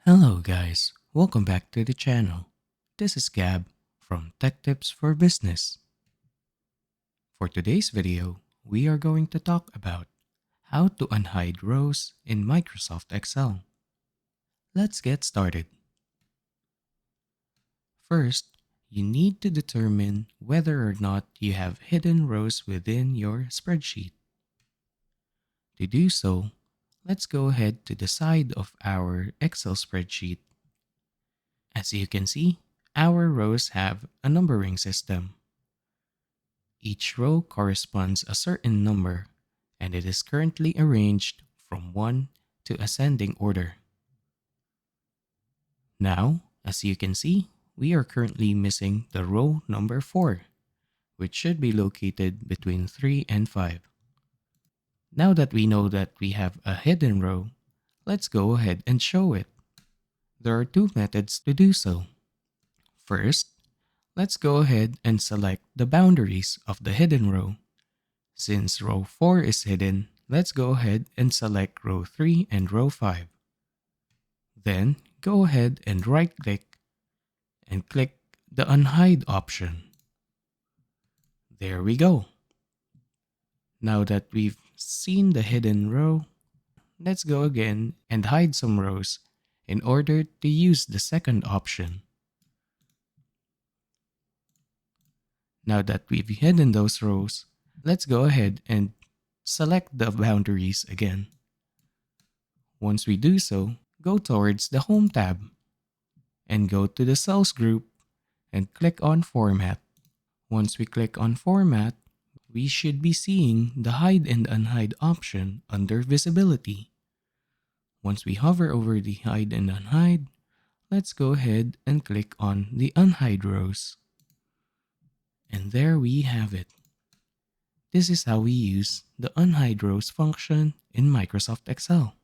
Hello guys, welcome back to the channel. This is Gab from Tech Tips for Business. For today's video, we are going to talk about how to unhide rows in Microsoft Excel. Let's get started. First, you need to determine whether or not you have hidden rows within your spreadsheet. To do so, let's go ahead to the side of our Excel spreadsheet. As you can see, our rows have a numbering system. Each row corresponds a certain number, and it is currently arranged from 1 to ascending order. Now, as you can see, we are currently missing the row number 4, which should be located between 3 and 5. Now that we know that we have a hidden row, let's go ahead and show it. There are two methods to do so. First, let's go ahead and select the boundaries of the hidden row. Since row 4 is hidden, let's go ahead and select row 3 and row 5. Then, go ahead and right-click and click the Unhide option. There we go. Now that we've seen the hidden row, let's go again and hide some rows in order to use the second option. Now that we've hidden those rows, let's go ahead and select the boundaries again. Once we do so, go towards the Home tab and go to the Cells group and click on Format. Once we click on Format, we should be seeing the Hide and Unhide option under Visibility. Once we hover over the Hide and Unhide, let's go ahead and click on the Unhide rows. And there we have it. This is how we use the Unhide rows function in Microsoft Excel.